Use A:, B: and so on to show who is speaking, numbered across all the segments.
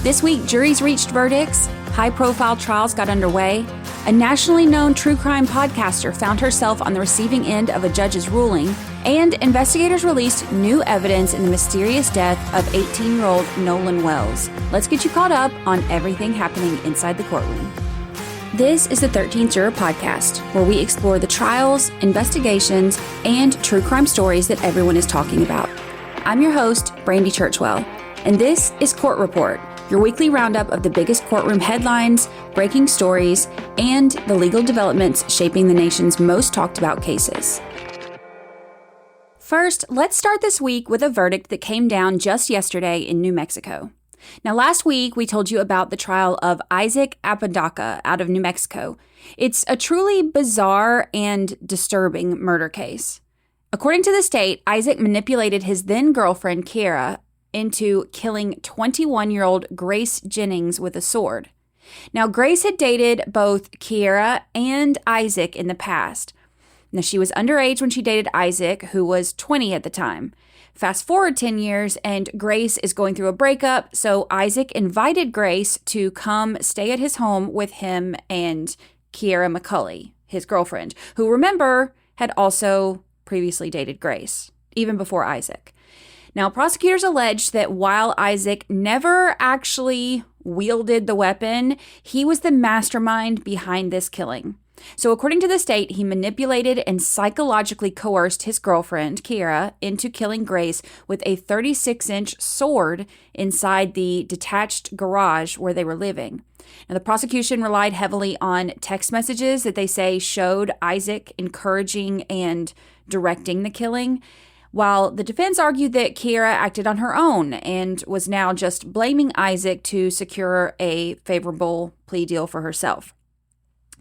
A: This week, juries reached verdicts, high-profile trials got underway, a nationally known true crime podcaster found herself on the receiving end of a judge's ruling, and investigators released new evidence in the mysterious death of 18-year-old Nolan Wells. Let's get you caught up on everything happening inside the courtroom. This is the 13th Juror Podcast, where we explore the trials, investigations, and true crime stories that everyone is talking about. I'm your host, Brandy Churchwell, and this is Court Report, your weekly roundup of the biggest courtroom headlines, breaking stories, and the legal developments shaping the nation's most talked about cases. First, let's start this week with a verdict that came down just yesterday in New Mexico. Now, last week, we told you about the trial of Isaac Apodaca out of New Mexico. It's a truly bizarre and disturbing murder case. According to the state, Isaac manipulated his then-girlfriend, Kianna, into killing 21-year-old Grace Jennings with a sword. Now, Grace had dated both Kianna and Isaac in the past. Now, she was underage when she dated Isaac, who was 20 at the time. Fast forward 10 years, and Grace is going through a breakup, so Isaac invited Grace to come stay at his home with him and Kianna McCulley, his girlfriend, who, remember, had also previously dated Grace, even before Isaac. Now, prosecutors alleged that while Isaac never actually wielded the weapon, he was the mastermind behind this killing. So according to the state, he manipulated and psychologically coerced his girlfriend, Kianna, into killing Grace with a 36-inch sword inside the detached garage where they were living. Now, the prosecution relied heavily on text messages that they say showed Isaac encouraging and directing the killing, while the defense argued that Kianna acted on her own and was now just blaming Isaac to secure a favorable plea deal for herself.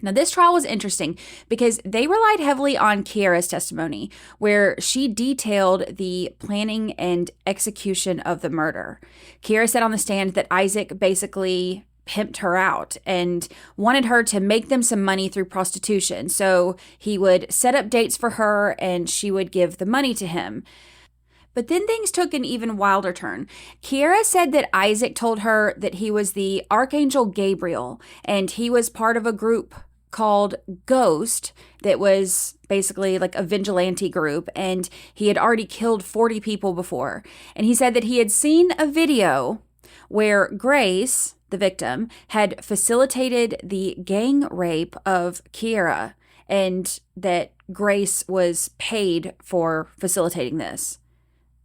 A: Now, this trial was interesting because they relied heavily on Kianna's testimony, where she detailed the planning and execution of the murder. Kianna said on the stand that Isaac basically pimped her out and wanted her to make them some money through prostitution. So he would set up dates for her and she would give the money to him. But then things took an even wilder turn. Kianna said that Isaac told her that he was the Archangel Gabriel and he was part of a group called Ghost that was basically like a vigilante group, and he had already killed 40 people before. And he said that he had seen a video where Grace, the victim, had facilitated the gang rape of Kianna, and that Grace was paid for facilitating this.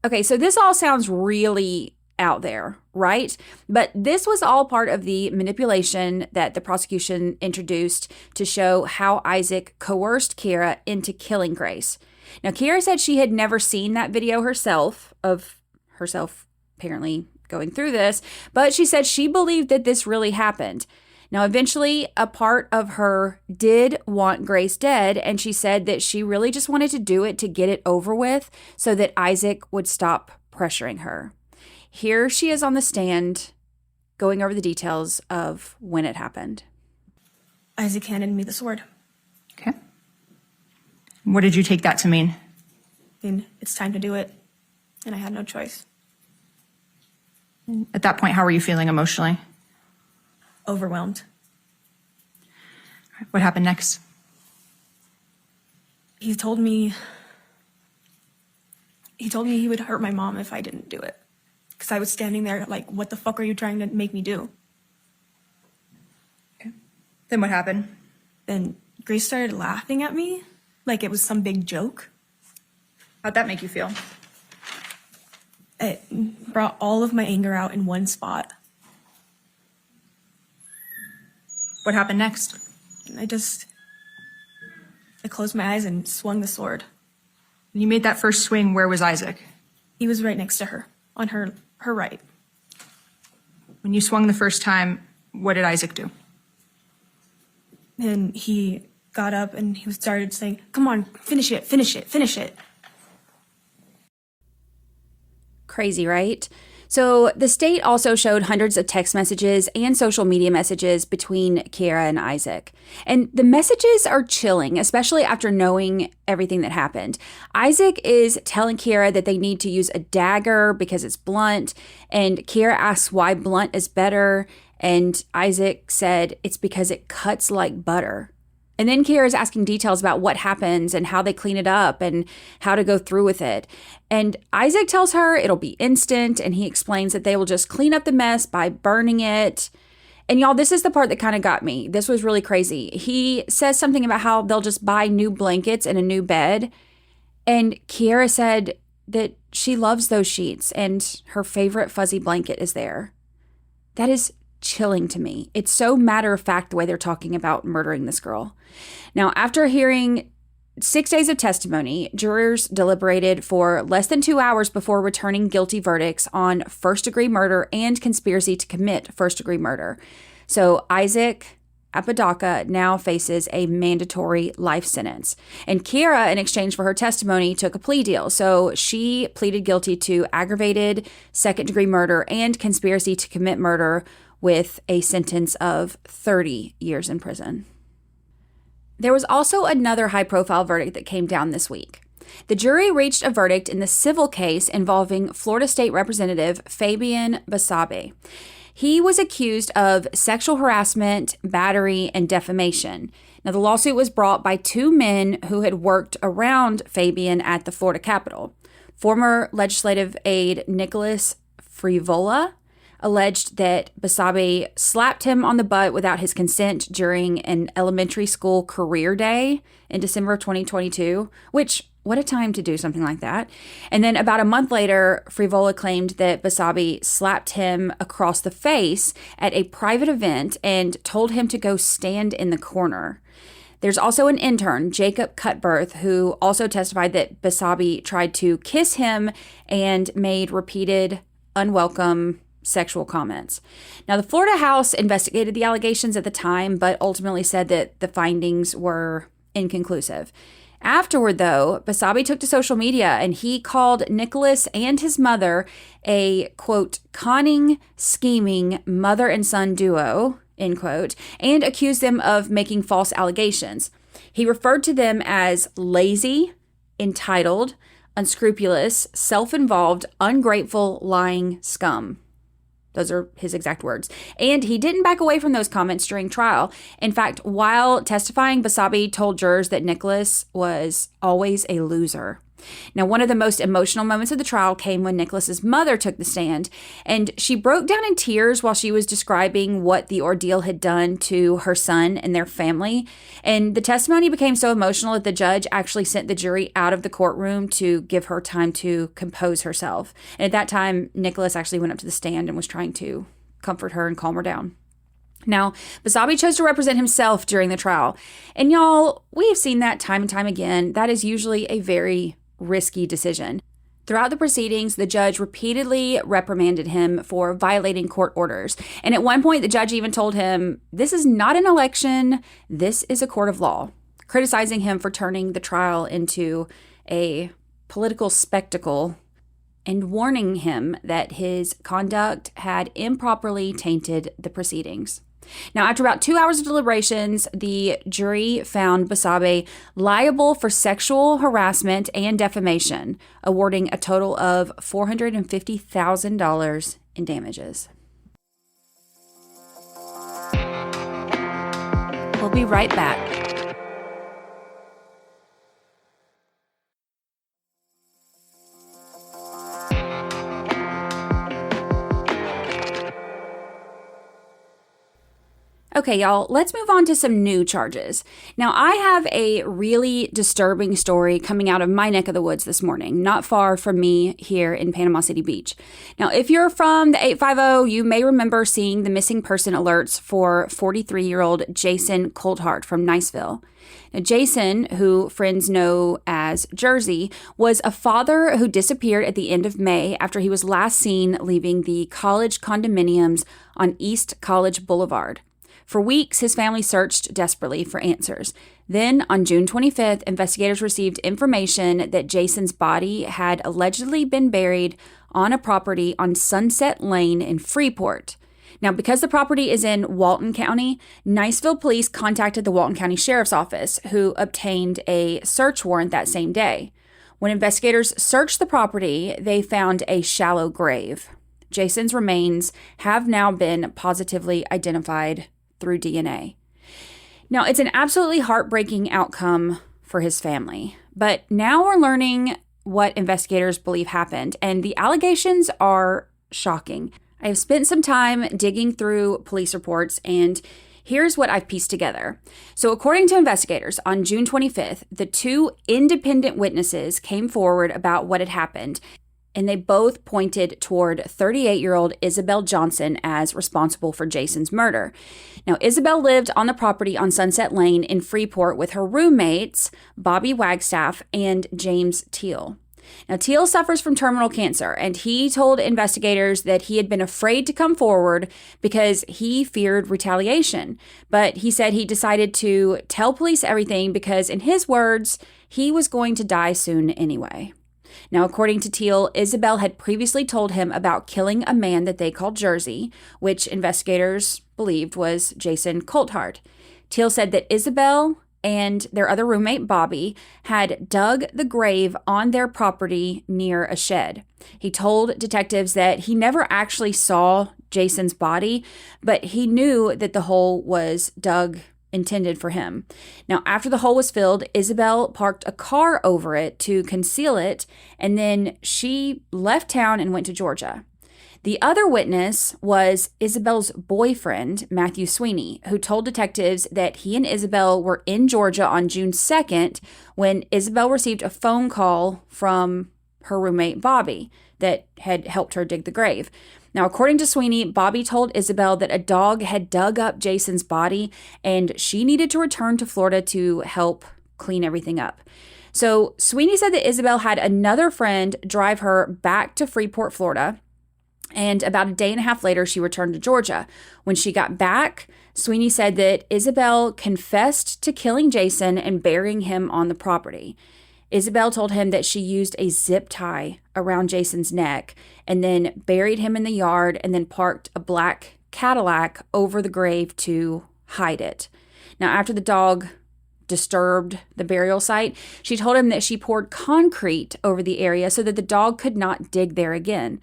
A: Okay, so this all sounds really out there, right? But this was all part of the manipulation that the prosecution introduced to show how Isaac coerced Kianna into killing Grace. Now, Kianna said she had never seen that video herself, of herself apparently going through this, but she said she believed that this really happened. Now, eventually, a part of her did want Grace dead, and she said that she really just wanted to do it to get it over with so that Isaac would stop pressuring her. Here she is on the stand going over the details of when it happened.
B: Isaac handed me the sword.
C: Okay. What did you take that to mean?
B: And it's time to do it, and I had no choice.
C: At that point, how were you feeling emotionally?
B: Overwhelmed.
C: What happened next?
B: He told me he would hurt my mom if I didn't do it. Because I was standing there like, what the fuck are you trying to make me do?
C: Okay. Then what happened?
B: Then Grace started laughing at me like it was some big joke.
C: How'd that make you feel?
B: It brought all of my anger out in one spot.
C: What happened next?
B: I closed my eyes and swung the sword.
C: When you made that first swing, where was Isaac?
B: He was right next to her, on her right.
C: When you swung the first time, what did Isaac do?
B: And he got up and he started saying, "Come on, finish it, finish it, finish it."
A: Crazy, right? So the state also showed hundreds of text messages and social media messages between Kianna and Isaac. And the messages are chilling, especially after knowing everything that happened. Isaac is telling Kianna that they need to use a dagger because it's blunt. And Kianna asks why blunt is better. And Isaac said it's because it cuts like butter. And then Kianna is asking details about what happens and how they clean it up and how to go through with it. And Isaac tells her it'll be instant, and he explains that they will just clean up the mess by burning it. And y'all, this is the part that kind of got me. This was really crazy. He says something about how they'll just buy new blankets and a new bed. And Kianna said that she loves those sheets and her favorite fuzzy blanket is there. That is chilling to me. It's so matter of fact the way they're talking about murdering this girl. Now, after hearing 6 days of testimony, jurors deliberated for less than 2 hours before returning guilty verdicts on first-degree murder and conspiracy to commit first-degree murder. So Isaac Apodaca now faces a mandatory life sentence. And Kianna, in exchange for her testimony, took a plea deal. So she pleaded guilty to aggravated second-degree murder and conspiracy to commit murder with a sentence of 30 years in prison. There was also another high-profile verdict that came down this week. The jury reached a verdict in the civil case involving Florida State Representative Fabian Basabe. He was accused of sexual harassment, battery, and defamation. Now, the lawsuit was brought by two men who had worked around Fabian at the Florida Capitol. Former legislative aide Nicholas Frivola alleged that Basabe slapped him on the butt without his consent during an elementary school career day in December of 2022, which, what a time to do something like that. And then about a month later, Frivola claimed that Basabe slapped him across the face at a private event and told him to go stand in the corner. There's also an intern, Jacob Cutbirth, who also testified that Basabe tried to kiss him and made repeated unwelcome sexual comments. Now, the Florida House investigated the allegations at the time, but ultimately said that the findings were inconclusive. Afterward, though, Basabe took to social media and he called Nicholas and his mother a, quote, conning, scheming mother and son duo, end quote, and accused them of making false allegations. He referred to them as lazy, entitled, unscrupulous, self-involved, ungrateful, lying scum. Those are his exact words. And he didn't back away from those comments during trial. In fact, while testifying, Basabe told jurors that Nicholas was always a loser. Now, one of the most emotional moments of the trial came when Nicholas's mother took the stand, and she broke down in tears while she was describing what the ordeal had done to her son and their family. And the testimony became so emotional that the judge actually sent the jury out of the courtroom to give her time to compose herself. And at that time, Nicholas actually went up to the stand and was trying to comfort her and calm her down. Now, Basabe chose to represent himself during the trial. And y'all, we have seen that time and time again. That is usually a very risky decision. Throughout the proceedings, the judge repeatedly reprimanded him for violating court orders. And at one point, the judge even told him, "This is not an election, this is a court of law," criticizing him for turning the trial into a political spectacle and warning him that his conduct had improperly tainted the proceedings. Now, after about 2 hours of deliberations, the jury found Basabe liable for sexual harassment and defamation, awarding a total of $450,000 in damages. We'll be right back. Okay, y'all, let's move on to some new charges. Now, I have a really disturbing story coming out of my neck of the woods this morning, not far from me here in Panama City Beach. Now, if you're from the 850, you may remember seeing the missing person alerts for 43-year-old Jason Coulthart from Niceville. Now, Jason, who friends know as Jersey, was a father who disappeared at the end of May after he was last seen leaving the college condominiums on East College Boulevard. For weeks, his family searched desperately for answers. Then, on June 25th, investigators received information that Jason's body had allegedly been buried on a property on Sunset Lane in Freeport. Now, because the property is in Walton County, Niceville police contacted the Walton County Sheriff's Office, who obtained a search warrant that same day. When investigators searched the property, they found a shallow grave. Jason's remains have now been positively identified through DNA. Now, it's an absolutely heartbreaking outcome for his family, but now we're learning what investigators believe happened, and the allegations are shocking. I have spent some time digging through police reports, and here's what I've pieced together. So according to investigators, on June 25th, the two independent witnesses came forward about what had happened, and they both pointed toward 38-year-old Isabel Johnson as responsible for Jason's murder. Now, Isabel lived on the property on Sunset Lane in Freeport with her roommates, Bobby Wagstaff and James Teal. Now, Teal suffers from terminal cancer, and he told investigators that he had been afraid to come forward because he feared retaliation. But he said he decided to tell police everything because, in his words, he was going to die soon anyway. Now, according to Teal, Isabel had previously told him about killing a man that they called Jersey, which investigators believed was Jason Coulthart. Teal said that Isabel and their other roommate, Bobby, had dug the grave on their property near a shed. He told detectives that he never actually saw Jason's body, but he knew that the hole was dug intended for him. Now, after the hole was filled, Isabel parked a car over it to conceal it, and then she left town and went to Georgia. The other witness was Isabel's boyfriend, Matthew Sweeney, who told detectives that he and Isabel were in Georgia on June 2nd when Isabel received a phone call from her roommate, Bobby, that had helped her dig the grave. Now, according to Sweeney, Bobby told Isabel that a dog had dug up Jason's body and she needed to return to Florida to help clean everything up. So Sweeney said that Isabel had another friend drive her back to Freeport, Florida, and about a day and a half later, she returned to Georgia. When she got back, Sweeney said that Isabel confessed to killing Jason and burying him on the property. Isabel told him that she used a zip tie around Jason's neck and then buried him in the yard and then parked a black Cadillac over the grave to hide it. Now, after the dog disturbed the burial site, she told him that she poured concrete over the area so that the dog could not dig there again.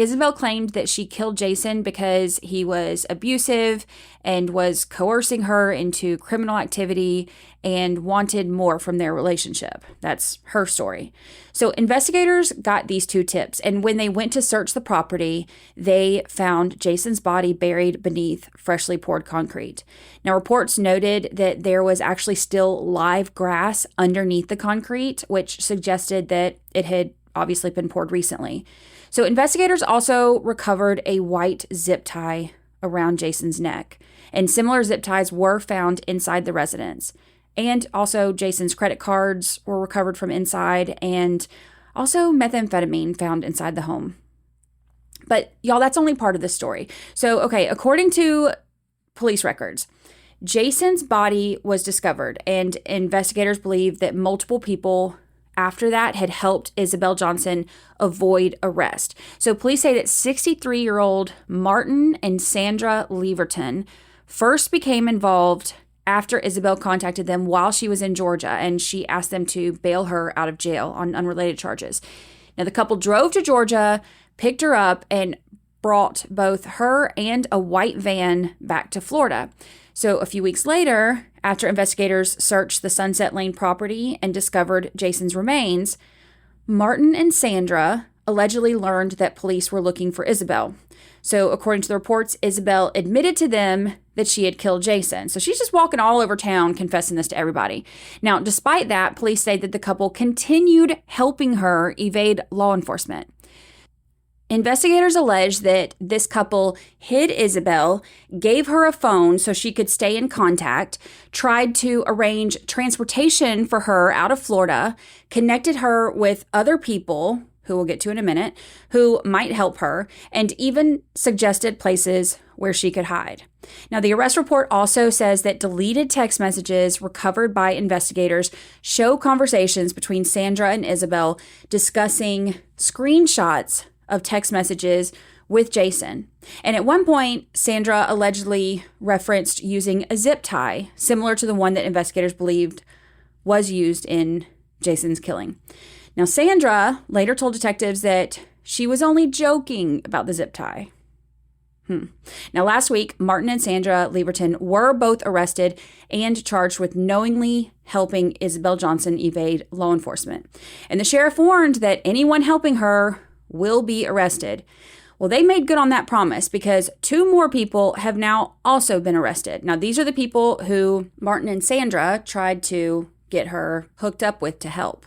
A: Isabel claimed that she killed Jason because he was abusive and was coercing her into criminal activity and wanted more from their relationship. That's her story. So investigators got these two tips, and when they went to search the property, they found Jason's body buried beneath freshly poured concrete. Now, reports noted that there was actually still live grass underneath the concrete, which suggested that it had obviously been poured recently. So investigators also recovered a white zip tie around Jason's neck, and similar zip ties were found inside the residence. And also Jason's credit cards were recovered from inside, and also methamphetamine found inside the home. But y'all, that's only part of the story. So, okay, according to police records, Jason's body was discovered, and investigators believe that multiple people after that had helped Isabel Johnson avoid arrest. So police say that 63-year-old Martin and Sandra Leverton first became involved after Isabel contacted them while she was in Georgia, and she asked them to bail her out of jail on unrelated charges. Now, the couple drove to Georgia, picked her up, and brought both her and a white van back to Florida. So a few weeks later, after investigators searched the Sunset Lane property and discovered Jason's remains, Martin and Sandra allegedly learned that police were looking for Isabel. So according to the reports, Isabel admitted to them that she had killed Jason. So she's just walking all over town confessing this to everybody. Now, despite that, police say that the couple continued helping her evade law enforcement. Investigators allege that this couple hid Isabel, gave her a phone so she could stay in contact, tried to arrange transportation for her out of Florida, connected her with other people, who we'll get to in a minute, who might help her, and even suggested places where she could hide. Now, the arrest report also says that deleted text messages recovered by investigators show conversations between Sandra and Isabel discussing screenshots of text messages with Jason. And at one point, Sandra allegedly referenced using a zip tie, similar to the one that investigators believed was used in Jason's killing. Now, Sandra later told detectives that she was only joking about the zip tie. Now, last week, Martin and Sandra Lieberton were both arrested and charged with knowingly helping Isabel Johnson evade law enforcement. And the sheriff warned that anyone helping her will be arrested. Well, they made good on that promise because 2 more people have now also been arrested. Now, these are the people who Martin and Sandra tried to get her hooked up with to help.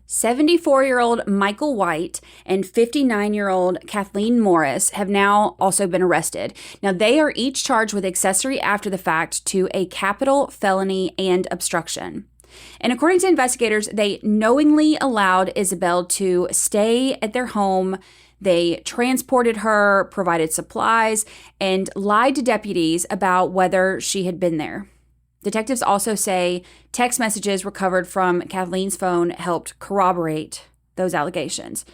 A: 74-year-old Michael White and 59-year-old Kathleen Morris have now also been arrested. Now, they are each charged with accessory after the fact to a capital felony and obstruction. And according to investigators, they knowingly allowed Isabel to stay at their home. They transported her, provided supplies, and lied to deputies about whether she had been there. Detectives also say text messages recovered from Kathleen's phone helped corroborate those allegations.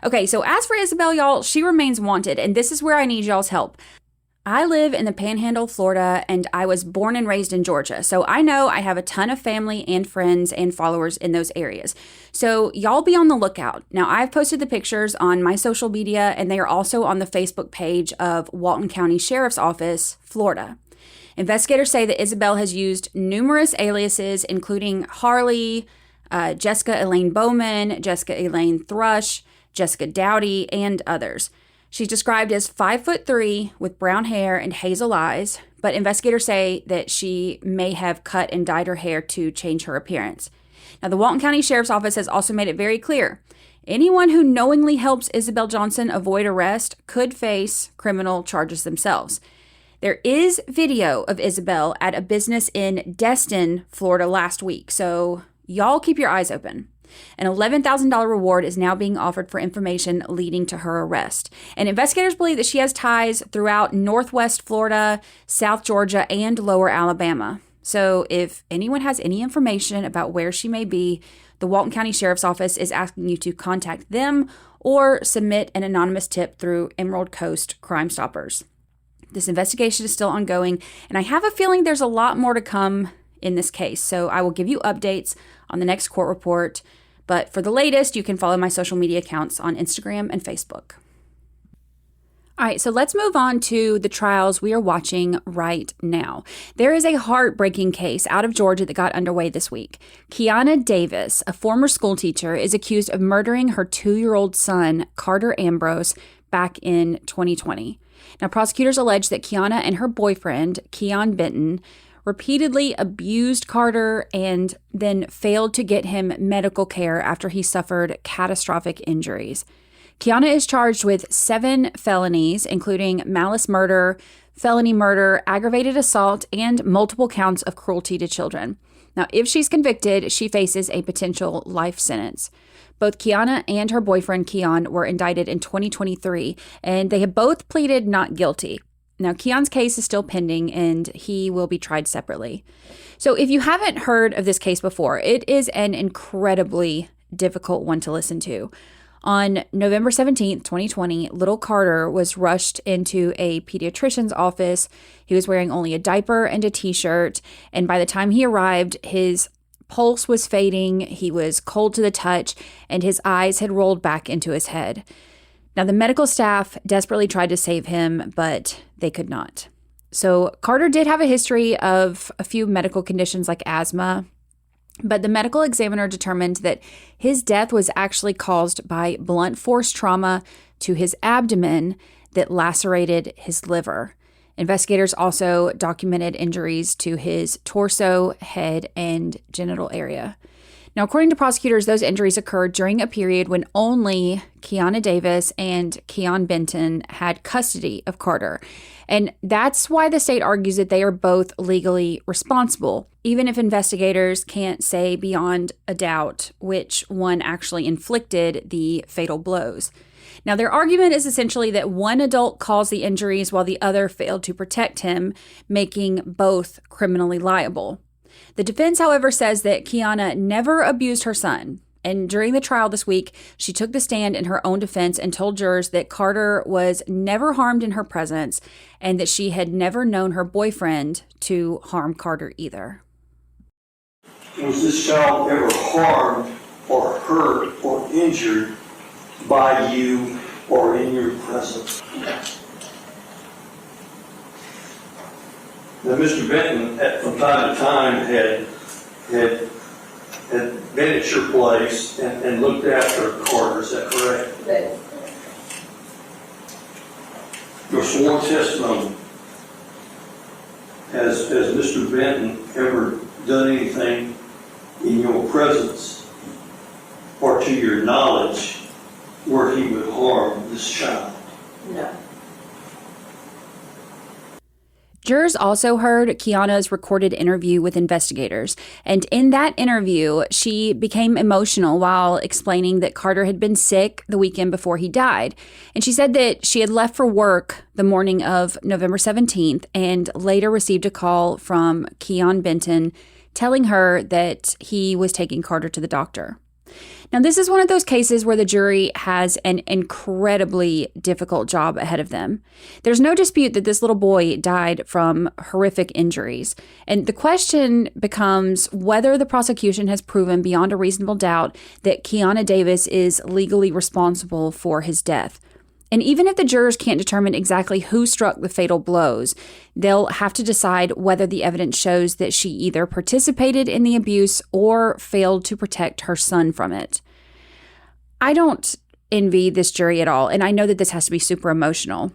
A: Okay, so as for Isabel, y'all, she remains wanted, and this is where I need y'all's help. I live in the Panhandle, Florida, and I was born and raised in Georgia, so I know I have a ton of family and friends and followers in those areas. So y'all be on the lookout. Now, I've posted the pictures on my social media, and they are also on the Facebook page of Walton County Sheriff's Office, Florida. Investigators say that Isabel has used numerous aliases, including Harley, Jessica Elaine Bowman, Jessica Elaine Thrush, Jessica Dowdy, and others. She's described as 5'3" with brown hair and hazel eyes, but investigators say that she may have cut and dyed her hair to change her appearance. Now, the Walton County Sheriff's Office has also made it very clear anyone who knowingly helps Isabel Johnson avoid arrest could face criminal charges themselves. There is video of Isabel at a business in Destin, Florida last week, so y'all keep your eyes open. An $11,000 reward is now being offered for information leading to her arrest. And investigators believe that she has ties throughout Northwest Florida, South Georgia, and Lower Alabama. So if anyone has any information about where she may be, the Walton County Sheriff's Office is asking you to contact them or submit an anonymous tip through Emerald Coast Crime Stoppers. This investigation is still ongoing, and I have a feeling there's a lot more to come in this case, so I will give you updates on the next court report. But for the latest, you can follow my social media accounts on Instagram and Facebook. All right, so let's move on to the trials we are watching right now. There is a heartbreaking case out of Georgia that got underway this week. Kianna Davis, a former school teacher, is accused of murdering her 2-year-old son, Carter Ambrose, back in 2020. Now, prosecutors allege that Kianna and her boyfriend, Keon Benton, repeatedly abused Carter and then failed to get him medical care after he suffered catastrophic injuries. Kianna is charged with 7 felonies, including malice murder, felony murder, aggravated assault, and multiple counts of cruelty to children. Now, if she's convicted, she faces a potential life sentence. Both Kianna and her boyfriend, Keon, were indicted in 2023, and they have both pleaded not guilty. Now, Keon's case is still pending, and he will be tried separately. So if you haven't heard of this case before, it is an incredibly difficult one to listen to. On November 17th, 2020, little Carter was rushed into a pediatrician's office. He was wearing only a diaper and a t-shirt, and by the time he arrived, his pulse was fading, he was cold to the touch, and his eyes had rolled back into his head. Now, the medical staff desperately tried to save him, but they could not. So Carter did have a history of a few medical conditions like asthma, but the medical examiner determined that his death was actually caused by blunt force trauma to his abdomen that lacerated his liver. Investigators also documented injuries to his torso, head, and genital area. Now, according to prosecutors, those injuries occurred during a period when only Kianna Davis and Keon Benton had custody of Carter. And that's why the state argues that they are both legally responsible, even if investigators can't say beyond a doubt which one actually inflicted the fatal blows. Now, their argument is essentially that one adult caused the injuries while the other failed to protect him, making both criminally liable. The defense, however, says that Kianna never abused her son, And during the trial this week, she took the stand in her own defense and told jurors that Carter was never harmed in her presence and that she had never known her boyfriend to harm Carter either.
D: Was this child ever harmed or hurt or injured by you or in your presence? Now, Mr. Benton, from time to time, had been at your place and looked after Carter. Is that correct?
E: Yes.
D: Your sworn testimony, has Mr. Benton ever done anything in your presence or to your knowledge where he would harm this child?
E: No.
A: Jurors also heard Kianna's recorded interview with investigators, and in that interview, she became emotional while explaining that Carter had been sick the weekend before he died. And she said that she had left for work the morning of November 17th and later received a call from Keon Benton telling her that he was taking Carter to the doctor. Now, this is one of those cases where the jury has an incredibly difficult job ahead of them. There's no dispute that this little boy died from horrific injuries. And the question becomes whether the prosecution has proven beyond a reasonable doubt that Kianna Davis is legally responsible for his death. And even if the jurors can't determine exactly who struck the fatal blows, they'll have to decide whether the evidence shows that she either participated in the abuse or failed to protect her son from it. I don't envy this jury at all, and I know that this has to be super emotional.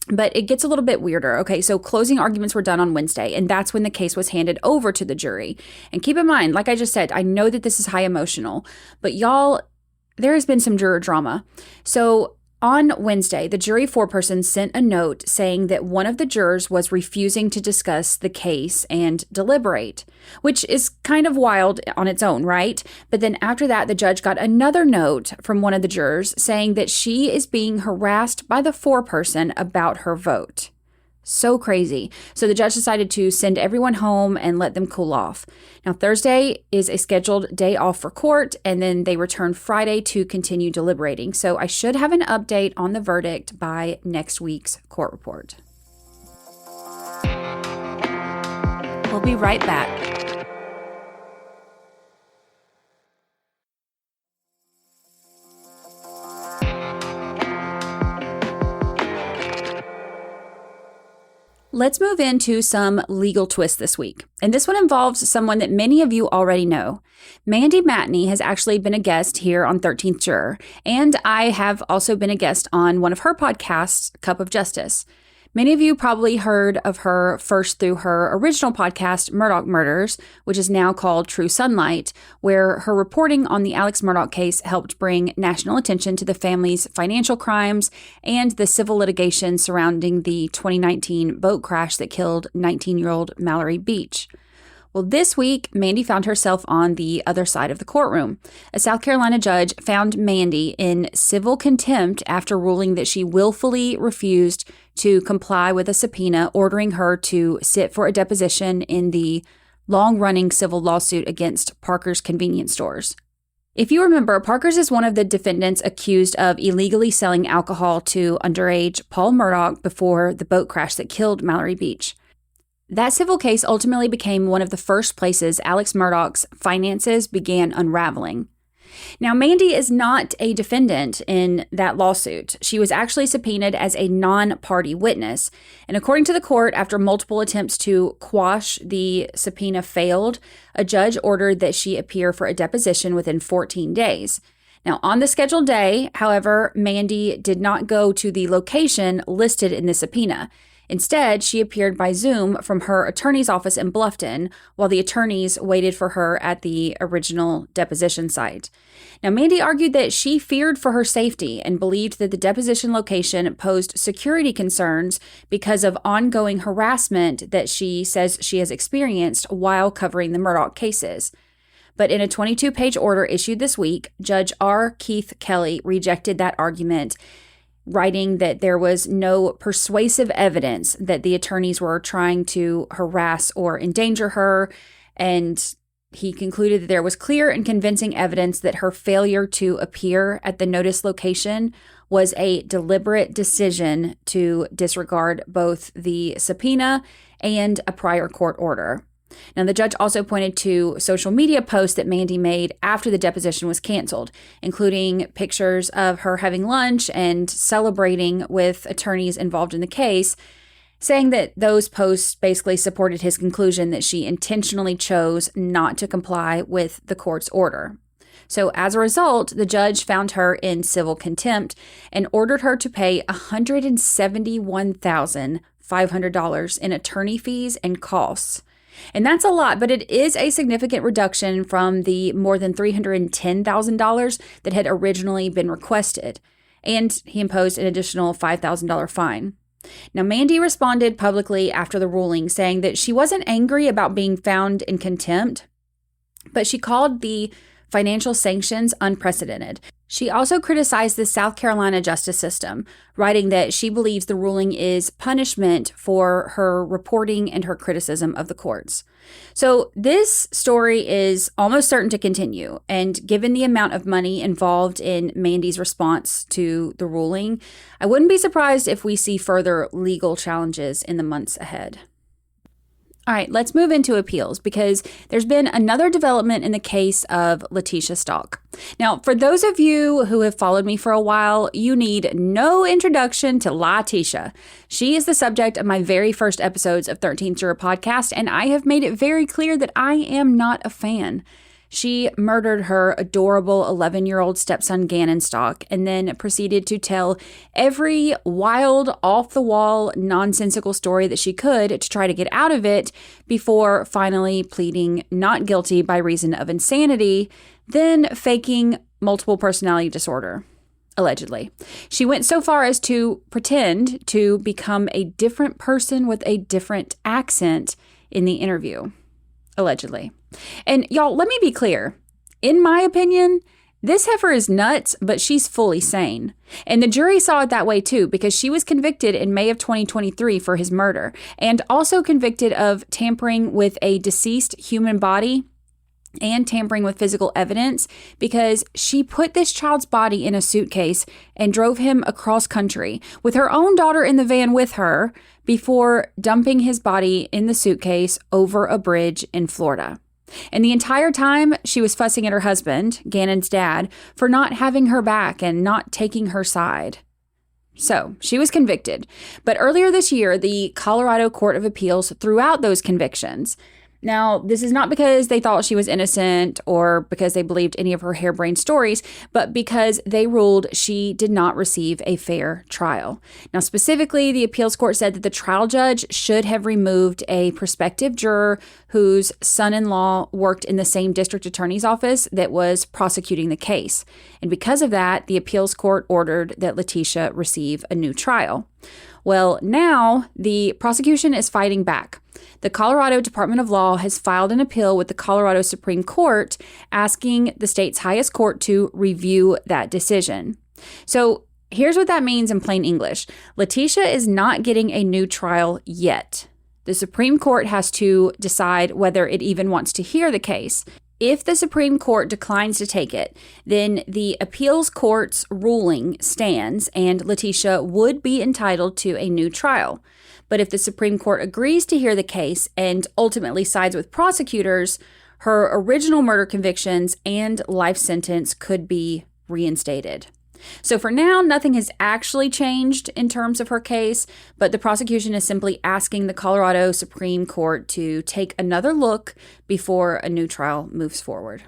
A: But it gets a little bit weirder. Okay, so closing arguments were done on Wednesday, and that's when the case was handed over to the jury. And keep in mind, like I just said, I know that this is high emotional, but y'all, there has been some juror drama. So on Wednesday, the jury foreperson sent a note saying that one of the jurors was refusing to discuss the case and deliberate, which is kind of wild on its own, right? But then after that, the judge got another note from one of the jurors saying that she is being harassed by the foreperson about her vote. So crazy. So the judge decided to send everyone home and let them cool off. Now, Thursday is a scheduled day off for court, and then they return Friday to continue deliberating. So I should have an update on the verdict by next week's court report. We'll be right back. Let's move into some legal twists this week. And this one involves someone that many of you already know. Mandy Matney has actually been a guest here on 13th Juror, and I have also been a guest on one of her podcasts, Cup of Justice. Many of you probably heard of her first through her original podcast, Murdaugh Murders, which is now called True Sunlight, where her reporting on the Alex Murdaugh case helped bring national attention to the family's financial crimes and the civil litigation surrounding the 2019 boat crash that killed 19-year-old Mallory Beach. Well, this week, Mandy found herself on the other side of the courtroom. A South Carolina judge found Mandy in civil contempt after ruling that she willfully refused to comply with a subpoena ordering her to sit for a deposition in the long-running civil lawsuit against Parker's Convenience Stores. If you remember, Parker's is one of the defendants accused of illegally selling alcohol to underage Paul Murdaugh before the boat crash that killed Mallory Beach. That civil case ultimately became one of the first places Alex Murdaugh's finances began unraveling. Now, Mandy is not a defendant in that lawsuit. She was actually subpoenaed as a non-party witness. And according to the court, after multiple attempts to quash the subpoena failed, a judge ordered that she appear for a deposition within 14 days. Now, on the scheduled day, however, Mandy did not go to the location listed in the subpoena. Instead, she appeared by Zoom from her attorney's office in Bluffton while the attorneys waited for her at the original deposition site. Now, Mandy argued that she feared for her safety and believed that the deposition location posed security concerns because of ongoing harassment that she says she has experienced while covering the Murdaugh cases. But in a 22-page order issued this week, Judge R. Keith Kelly rejected that argument, writing that there was no persuasive evidence that the attorneys were trying to harass or endanger her. And he concluded that there was clear and convincing evidence that her failure to appear at the notice location was a deliberate decision to disregard both the subpoena and a prior court order. Now, the judge also pointed to social media posts that Mandy made after the deposition was canceled, including pictures of her having lunch and celebrating with attorneys involved in the case, saying that those posts basically supported his conclusion that she intentionally chose not to comply with the court's order. So as a result, the judge found her in civil contempt and ordered her to pay $171,500 in attorney fees and costs. And that's a lot, but it is a significant reduction from the more than $310,000 that had originally been requested. And he imposed an additional $5,000 fine. Now, Mandy responded publicly after the ruling, saying that she wasn't angry about being found in contempt, but she called the financial sanctions unprecedented. She also criticized the South Carolina justice system, writing that she believes the ruling is punishment for her reporting and her criticism of the courts. So this story is almost certain to continue, and given the amount of money involved in Mandy's response to the ruling, I wouldn't be surprised if we see further legal challenges in the months ahead. All right, let's move into appeals because there's been another development in the case of Letitia Stalk. Now, for those of you who have followed me for a while, you need no introduction to Letitia. She is the subject of my very first episodes of 13th Juror podcast, and I have made it very clear that I am not a fan. She murdered her adorable 11-year-old stepson Gannon Stalk and then proceeded to tell every wild, off-the-wall, nonsensical story that she could to try to get out of it before finally pleading not guilty by reason of insanity, then faking multiple personality disorder, allegedly. She went so far as to pretend to become a different person with a different accent in the interview. Allegedly. And y'all, let me be clear. In my opinion, this heifer is nuts, but she's fully sane. And the jury saw it that way too, because she was convicted in May of 2023 for his murder and also convicted of tampering with a deceased human body and tampering with physical evidence because she put this child's body in a suitcase and drove him across country with her own daughter in the van with her before dumping his body in the suitcase over a bridge in Florida. And the entire time, she was fussing at her husband, Gannon's dad, for not having her back and not taking her side. So, she was convicted. But earlier this year, the Colorado Court of Appeals threw out those convictions. Now, this is not because they thought she was innocent or because they believed any of her harebrained stories, but because they ruled she did not receive a fair trial. Now, specifically, the appeals court said that the trial judge should have removed a prospective juror whose son-in-law worked in the same district attorney's office that was prosecuting the case. And because of that, the appeals court ordered that Letitia receive a new trial. Well, now the prosecution is fighting back. The Colorado Department of Law has filed an appeal with the Colorado Supreme Court asking the state's highest court to review that decision. So here's what that means in plain English. Letitia is not getting a new trial yet. The Supreme Court has to decide whether it even wants to hear the case. If the Supreme Court declines to take it, then the appeals court's ruling stands and Letitia would be entitled to a new trial. But if the Supreme Court agrees to hear the case and ultimately sides with prosecutors, her original murder convictions and life sentence could be reinstated. So for now, nothing has actually changed in terms of her case, but the prosecution is simply asking the Colorado Supreme Court to take another look before a new trial moves forward.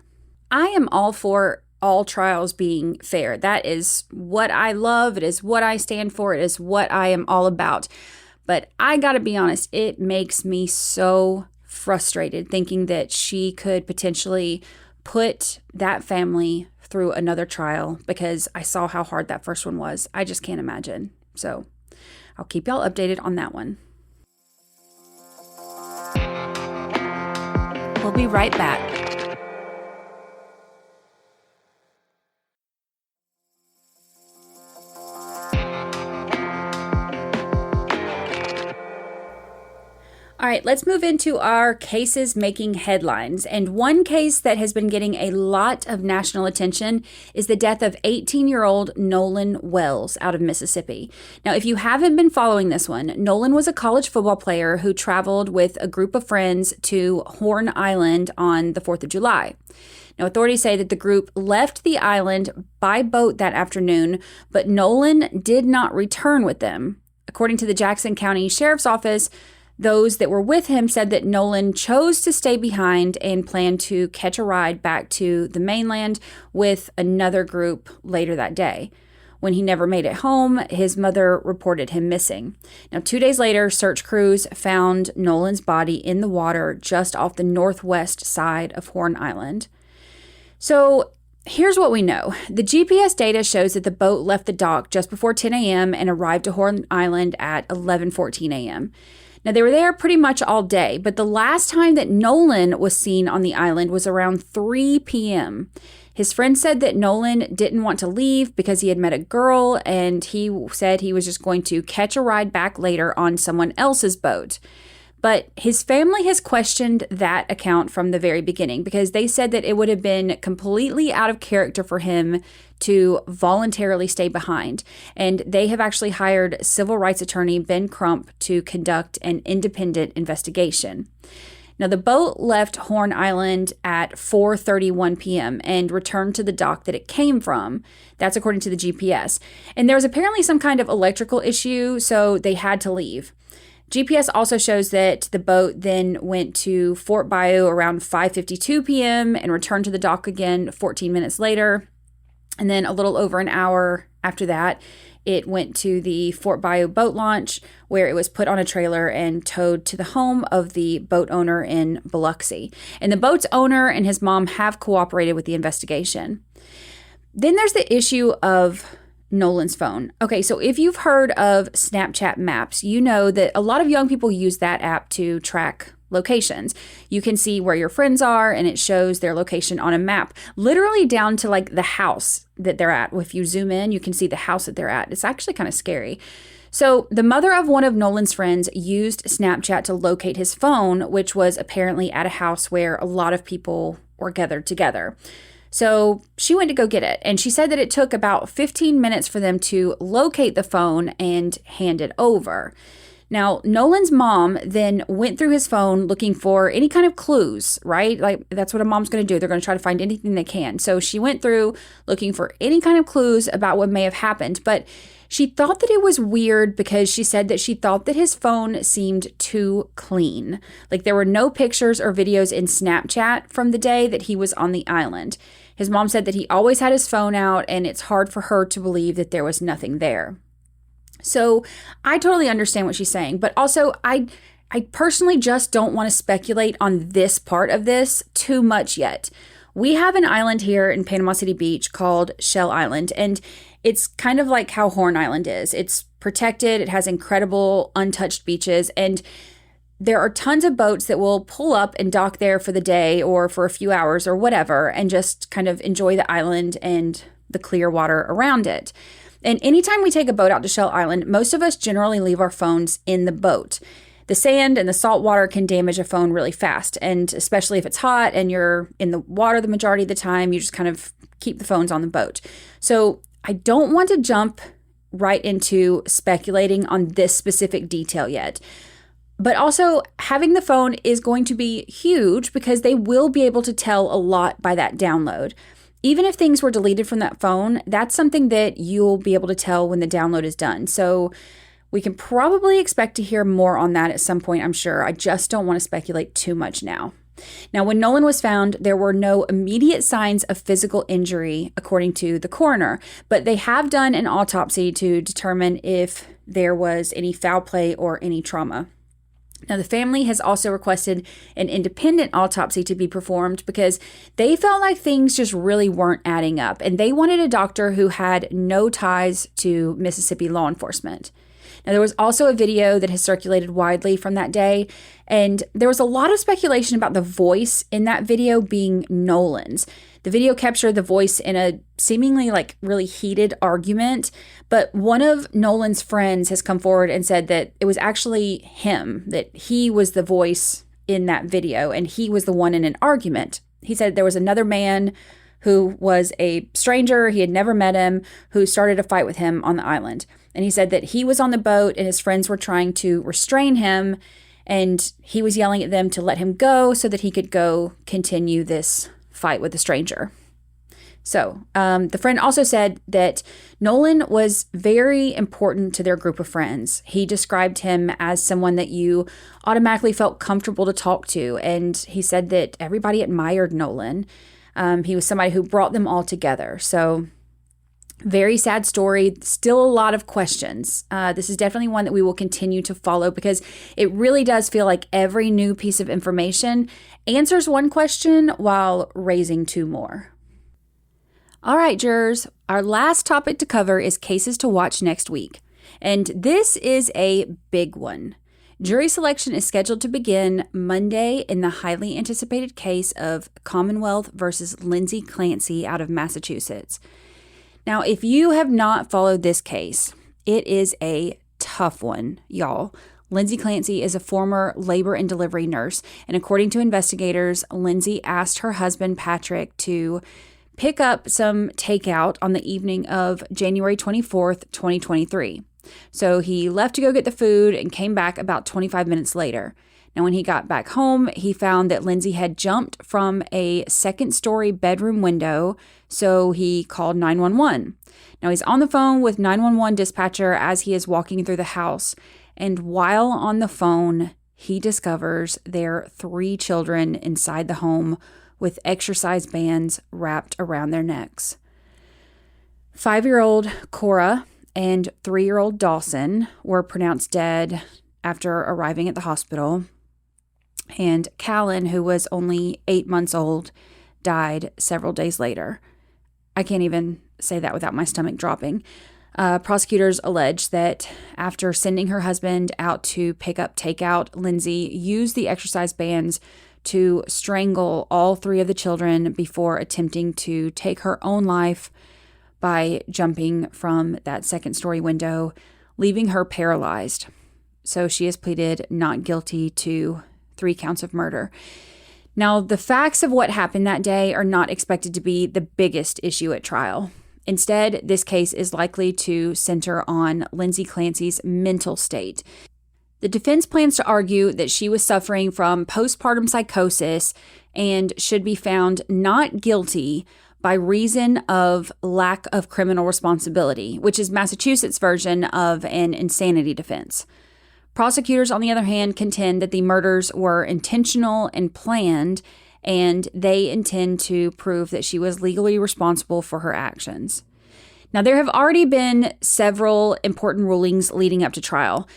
A: I am all for all trials being fair. That is what I love. It is what I stand for. It is what I am all about. But I gotta be honest, it makes me so frustrated thinking that she could potentially put that family through another trial because I saw how hard that first one was. I just can't imagine. So I'll keep y'all updated on that one. We'll be right back. All All right, let's move into our cases making headlines. And one case that has been getting a lot of national attention is the death of 18-year-old Nolan Wells out of Mississippi. Now, if you haven't been following this one, Nolan was a college football player who traveled with a group of friends to Horn Island on the 4th of July. Now, authorities say that the group left the island by boat that afternoon, but Nolan did not return with them. According to the Jackson County Sheriff's Office, those that were with him said that Nolan chose to stay behind and planned to catch a ride back to the mainland with another group later that day. When he never made it home, his mother reported him missing. Now, 2 days later, search crews found Nolan's body in the water just off the northwest side of Horn Island. So here's what we know. The GPS data shows that the boat left the dock just before 10 a.m. and arrived to Horn Island at 11:14 a.m. Now, they were there pretty much all day, but the last time that Nolan was seen on the island was around 3 p.m. His friend said that Nolan didn't want to leave because he had met a girl, and he said he was just going to catch a ride back later on someone else's boat. But his family has questioned that account from the very beginning because they said that it would have been completely out of character for him to voluntarily stay behind. And they have actually hired civil rights attorney Ben Crump to conduct an independent investigation. Now, the boat left Horn Island at 4:31 p.m. and returned to the dock that it came from. That's according to the GPS. And there was apparently some kind of electrical issue, so they had to leave. GPS also shows that the boat then went to Fort Bayou around 5:52 p.m. and returned to the dock again 14 minutes later. And then a little over an hour after that, it went to the Fort Bayou boat launch, where it was put on a trailer and towed to the home of the boat owner in Biloxi. And the boat's owner and his mom have cooperated with the investigation. Then there's the issue of Nolan's phone. Okay, so if you've heard of Snapchat Maps, you know that a lot of young people use that app to track locations. You can see where your friends are, and it shows their location on a map, literally down to like the house that they're at. If you zoom in, you can see the house that they're at. It's actually kind of scary. So the mother of one of Nolan's friends used Snapchat to locate his phone, which was apparently at a house where a lot of people were gathered together. So she went to go get it, and she said that it took about 15 minutes for them to locate the phone and hand it over. Now, Nolan's mom then went through his phone looking for any kind of clues, right? Like, that's what a mom's going to do. They're going to try to find anything they can. So she went through looking for any kind of clues about what may have happened, but she thought that it was weird because she said that she thought that his phone seemed too clean. Like, there were no pictures or videos in Snapchat from the day that he was on the island. His mom said that he always had his phone out, and it's hard for her to believe that there was nothing there. So I totally understand what she's saying, but also I personally just don't want to speculate on this part of this too much yet. We have an island here in Panama City Beach called Shell Island, and it's kind of like how Horn Island is. It's protected, it has incredible untouched beaches, and there are tons of boats that will pull up and dock there for the day or for a few hours or whatever, and just kind of enjoy the island and the clear water around it. And anytime we take a boat out to Shell Island, most of us generally leave our phones in the boat. The sand and the salt water can damage a phone really fast, and especially if it's hot and you're in the water the majority of the time, you just kind of keep the phones on the boat. So I don't want to jump right into speculating on this specific detail yet. But also, having the phone is going to be huge because they will be able to tell a lot by that download. Even if things were deleted from that phone, that's something that you'll be able to tell when the download is done. So we can probably expect to hear more on that at some point, I'm sure. I just don't want to speculate too much now. Now, when Nolan was found, there were no immediate signs of physical injury, according to the coroner, but they have done an autopsy to determine if there was any foul play or any trauma. Now, the family has also requested an independent autopsy to be performed because they felt like things just really weren't adding up, and they wanted a doctor who had no ties to Mississippi law enforcement. Now, there was also a video that has circulated widely from that day, and there was a lot of speculation about the voice in that video being Nolan's. The video captured the voice in a seemingly really heated argument, but one of Nolan's friends has come forward and said that it was actually him, that he was the voice in that video, and he was the one in an argument. He said there was another man who was a stranger, he had never met him, who started a fight with him on the island. And he said that he was on the boat and his friends were trying to restrain him, and he was yelling at them to let him go so that he could go continue this fight with the stranger. So the friend also said that Nolan was very important to their group of friends. He described him as someone that you automatically felt comfortable to talk to. And he said that everybody admired Nolan. He was somebody who brought them all together. So very sad story. Still a lot of questions. This is definitely one that we will continue to follow because it really does feel like every new piece of information answers one question while raising two more. All right, jurors, our last topic to cover is cases to watch next week. And this is a big one. Jury selection is scheduled to begin Monday in the highly anticipated case of Commonwealth versus Lindsay Clancy out of Massachusetts. Now, if you have not followed this case, it is a tough one, y'all. Lindsay Clancy is a former labor and delivery nurse, and according to investigators, Lindsay asked her husband, Patrick, to pick up some takeout on the evening of January 24th, 2023. So he left to go get the food and came back about 25 minutes later. Now, when he got back home, he found that Lindsay had jumped from a second-story bedroom window, so he called 911. Now, he's on the phone with 911 dispatcher as he is walking through the house, and while on the phone, he discovers their 3 children inside the home with exercise bands wrapped around their necks. 5-year-old Cora and 3-year-old Dawson were pronounced dead after arriving at the hospital. And Callan, who was only 8 months old, died several days later. I can't even say that without my stomach dropping. Prosecutors allege that after sending her husband out to pick up takeout, Lindsay used the exercise bands to strangle all 3 of the children before attempting to take her own life by jumping from that second-story window, leaving her paralyzed. So she has pleaded not guilty to 3 counts of murder. Now, the facts of what happened that day are not expected to be the biggest issue at trial. Instead, this case is likely to center on Lindsay Clancy's mental state. The defense plans to argue that she was suffering from postpartum psychosis and should be found not guilty by reason of lack of criminal responsibility, which is Massachusetts' version of an insanity defense. Prosecutors, on the other hand, contend that the murders were intentional and planned, and they intend to prove that she was legally responsible for her actions. Now, there have already been several important rulings leading up to trial.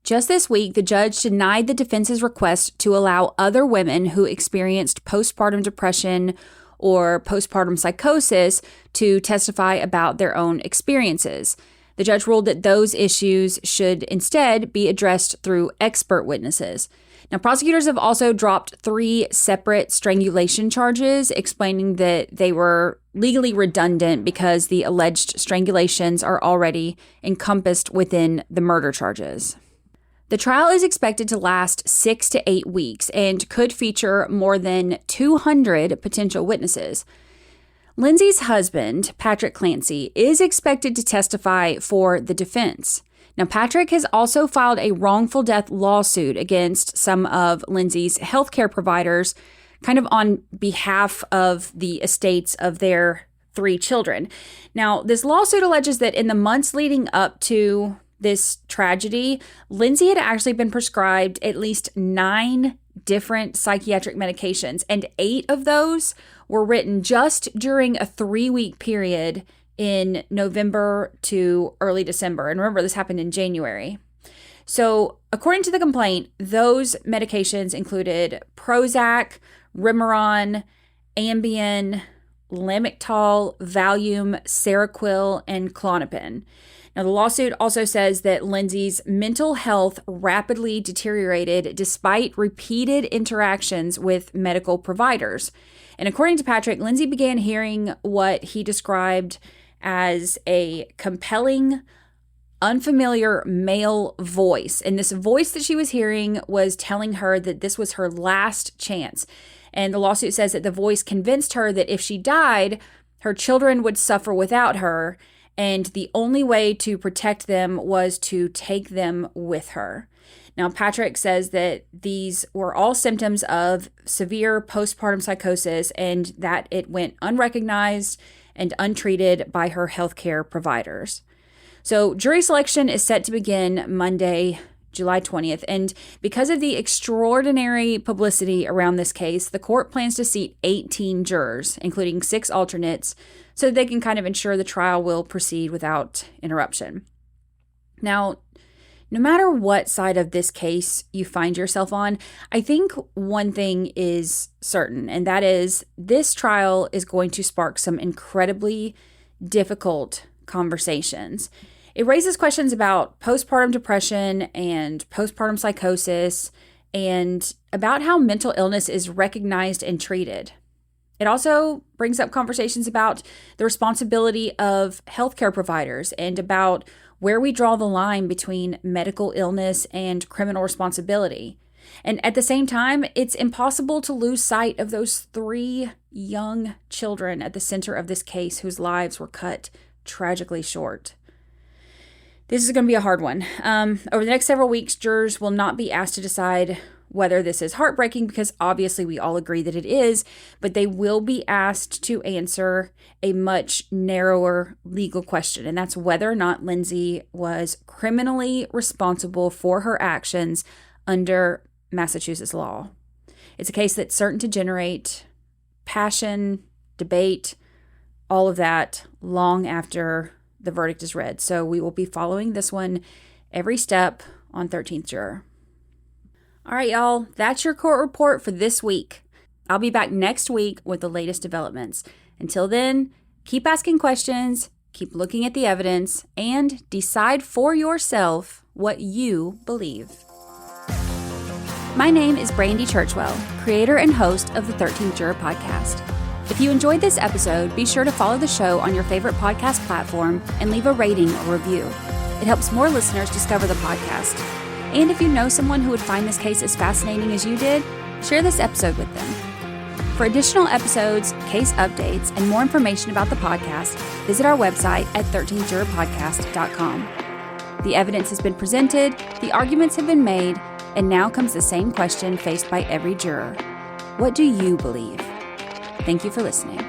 A: Just this week, the judge denied the defense's request to allow other women who experienced postpartum depression or postpartum psychosis to testify about their own experiences. The judge ruled that those issues should instead be addressed through expert witnesses. Now, prosecutors have also dropped 3 separate strangulation charges, explaining that they were legally redundant because the alleged strangulations are already encompassed within the murder charges. The trial is expected to last 6 to 8 weeks and could feature more than 200 potential witnesses. Lindsay's husband, Patrick Clancy, is expected to testify for the defense. Now, Patrick has also filed a wrongful death lawsuit against some of Lindsay's healthcare providers, kind of on behalf of the estates of their 3 children. Now, this lawsuit alleges that in the months leading up to this tragedy, Lindsay had actually been prescribed at least 9 different psychiatric medications, and 8 of those were written just during a 3-week period in November to early December. And remember, this happened in January. So according to the complaint, those medications included Prozac, Remeron, Ambien, Lamictal, Valium, Seroquel, and Klonopin. Now, the lawsuit also says that Lindsay's mental health rapidly deteriorated despite repeated interactions with medical providers. And according to Patrick, Lindsay began hearing what he described as a compelling, unfamiliar male voice. And this voice that she was hearing was telling her that this was her last chance. And the lawsuit says that the voice convinced her that if she died, her children would suffer without her, and the only way to protect them was to take them with her. Now, Patrick says that these were all symptoms of severe postpartum psychosis and that it went unrecognized and untreated by her healthcare providers. So jury selection is set to begin Monday, July 20th. And because of the extraordinary publicity around this case, the court plans to seat 18 jurors, including 6 alternates, so that they can kind of ensure the trial will proceed without interruption. Now, no matter what side of this case you find yourself on, I think one thing is certain, and that is this trial is going to spark some incredibly difficult conversations. It raises questions about postpartum depression and postpartum psychosis and about how mental illness is recognized and treated. It also brings up conversations about the responsibility of healthcare providers and about where we draw the line between medical illness and criminal responsibility. And at the same time, it's impossible to lose sight of those 3 young children at the center of this case whose lives were cut tragically short. This is going to be a hard one. Over the next several weeks, jurors will not be asked to decide whether this is heartbreaking, because obviously we all agree that it is, but they will be asked to answer a much narrower legal question, and that's whether or not Lindsay was criminally responsible for her actions under Massachusetts law. It's a case that's certain to generate passion, debate, all of that long after the verdict is read. So we will be following this one every step on 13th Juror. All right, y'all, that's your court report for this week. I'll be back next week with the latest developments. Until then, keep asking questions, keep looking at the evidence, and decide for yourself what you believe. My name is Brandy Churchwell, creator and host of the 13th Juror podcast. If you enjoyed this episode, be sure to follow the show on your favorite podcast platform and leave a rating or review. It helps more listeners discover the podcast. And if you know someone who would find this case as fascinating as you did, share this episode with them. For additional episodes, case updates, and more information about the podcast, visit our website at 13thjurorpodcast.com. The evidence has been presented, the arguments have been made, and now comes the same question faced by every juror. What do you believe? Thank you for listening.